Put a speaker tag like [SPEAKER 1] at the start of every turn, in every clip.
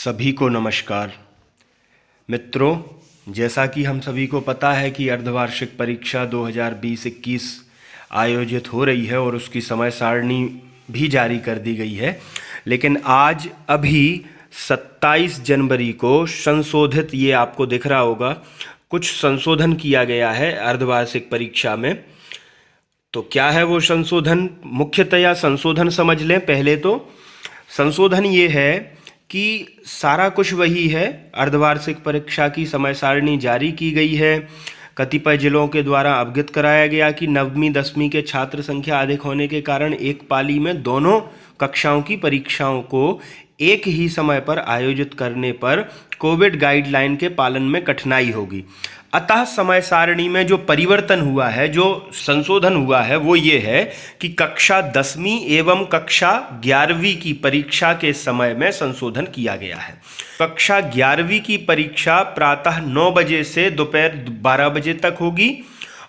[SPEAKER 1] सभी को नमस्कार। मित्रों, जैसा कि हम सभी को पता है कि अर्धवार्षिक परीक्षा 2020-21 आयोजित हो रही है और उसकी समय सारणी भी जारी कर दी गई है। लेकिन आज अभी 27 जनवरी को संशोधित, ये आपको दिख रहा होगा, कुछ संशोधन किया गया है अर्धवार्षिक परीक्षा में। तो क्या है वो संशोधन? मुख्यतया संशोधन समझ लें। पहले तो संशोधन ये है कि सारा कुछ वही है। अर्धवार्षिक परीक्षा की समय सारणी जारी की गई है। कतिपय जिलों के द्वारा अवगत कराया गया कि 9वीं 10वीं के छात्र संख्या अधिक होने के कारण एक पाली में दोनों कक्षाओं की परीक्षाओं को एक ही समय पर आयोजित करने पर कोविड गाइडलाइन के पालन में कठिनाई होगी। अतः समय सारणी में जो परिवर्तन हुआ है, जो संशोधन हुआ है, वो ये है कि कक्षा 10वीं एवं कक्षा 11वीं की परीक्षा के समय में संशोधन किया गया है। कक्षा 11वीं की परीक्षा प्रातः 9 बजे से दोपहर 12 बजे तक होगी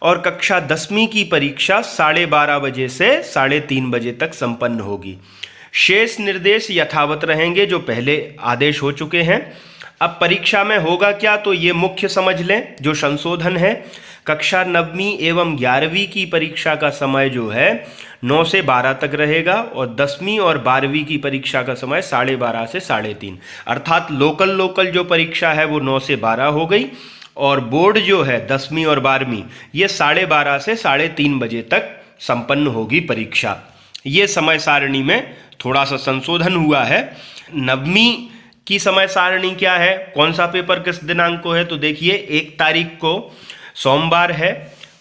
[SPEAKER 1] और कक्षा 10वीं की परीक्षा 12:30 बजे से 3:30 बजे तक संपन्न होगी। शेष निर्देश यथावत रहेंगे जो पहले आदेश हो चुके हैं। अब परीक्षा में होगा क्या, तो ये मुख्य समझ लें जो संशोधन है। कक्षा 9वीं एवं 11वीं की परीक्षा का समय जो है 9 से 12 तक रहेगा और 10वीं और 12वीं की परीक्षा का समय 12:30 से 3:30, अर्थात लोकल जो परीक्षा है वो 9 से 12 हो गई और बोर्ड जो है 10वीं और 12वीं ये 12:30 से 3:30 बजे तक संपन्न होगी परीक्षा। ये समय सारणी में थोड़ा सा संशोधन हुआ है। 9वीं की समय सारणी क्या है, कौन सा पेपर किस दिनांक को है, तो देखिए 1 तारीख को सोमवार है,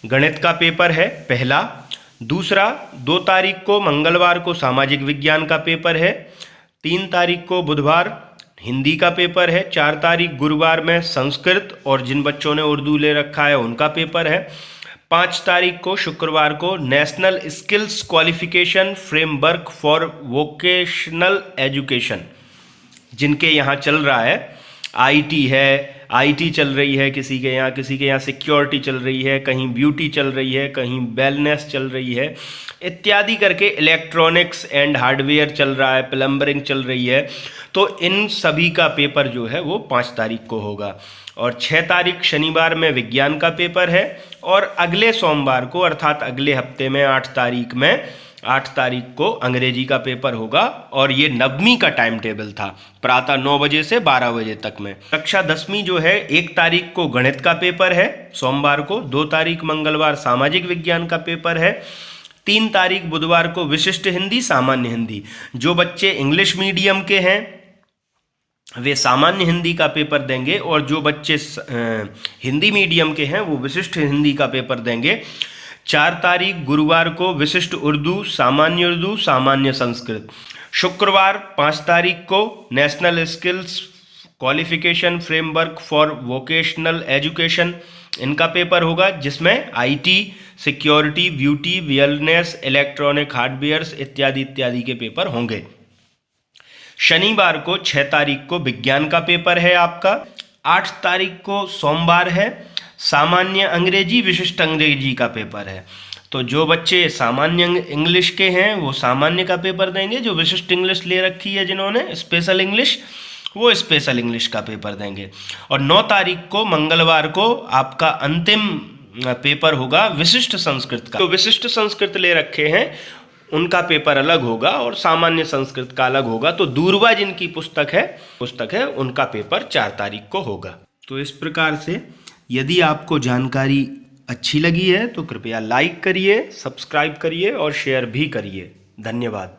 [SPEAKER 1] गणित का पेपर है पहला। दूसरा 2 तारीख को मंगलवार को सामाजिक विज्ञान का पेपर है। 3 तारीख को बुधवार हिंदी का पेपर है। 4 तारीख गुरुवार में संस्कृत और जिन बच्चों ने उर्दू ले रखा है उनका पेपर है। 5 तारीख को शुक्रवार को national skills qualification framework for vocational education, जिनके यहाँ चल रहा है, आईटी चल रही है किसी के यहाँ सिक्योरिटी चल रही है, कहीं ब्यूटी चल रही है, कहीं वेलनेस चल रही है इत्यादि करके, इलेक्ट्रॉनिक्स एंड हार्डवेयर चल रहा है, प्लम्बरिंग चल रही है। तो इन सभी का पेपर जो है वो 5 तारीख को होगा और 6 तारीख शनिवार में विज्ञान का पेपर है और अगले सोमवार को अर्थात अगले हफ्ते में 8 तारीख को अंग्रेजी का पेपर होगा। और ये 9वीं का टाइम टेबल था, प्रातः 9 बजे से 12 बजे तक में। कक्षा 10वीं जो है 1 तारीख को गणित का पेपर है सोमवार को, 2 तारीख मंगलवार सामाजिक विज्ञान का पेपर है, 3 तारीख बुधवार को विशिष्ट हिंदी सामान्य हिंदी। जो बच्चे इंग्लिश मीडियम के हैं वे सामान्य हिंदी का पेपर देंगे और जो बच्चे हिंदी मीडियम के हैं वो विशिष्ट हिंदी का पेपर देंगे। 4 तारीख गुरुवार को विशिष्ट उर्दू, सामान्य संस्कृत। शुक्रवार 5 तारीख को national skills qualification framework for vocational education, इनका पेपर होगा जिसमें IT, security, beauty, wellness, electronic hardwares इत्यादि के पेपर होंगे। शनिवार को 6 तारीख को विज्ञान का पेपर है आपका। 8 तारीख को सोमवार है सामान्य अंग्रेजी, विशिष्ट अंग्रेजी का पेपर है। तो जो बच्चे सामान्य इंग्लिश के हैं वो सामान्य का पेपर देंगे, जो विशिष्ट इंग्लिश ले रखी है जिन्होंने स्पेशल इंग्लिश, वो स्पेशल इंग्लिश का पेपर देंगे। और 9 तारीख को मंगलवार को आपका अंतिम पेपर होगा विशिष्ट संस्कृत का। तो विशिष्ट संस्कृत ले रखे हैं उनका पेपर अलग होगा और सामान्य संस्कृत का अलग होगा। तो दूरवा जिनकी पुस्तक है उनका पेपर 4 तारीख को होगा। तो इस प्रकार से यदि आपको जानकारी अच्छी लगी है तो कृपया लाइक करिए, सब्सक्राइब करिए और शेयर भी करिए। धन्यवाद।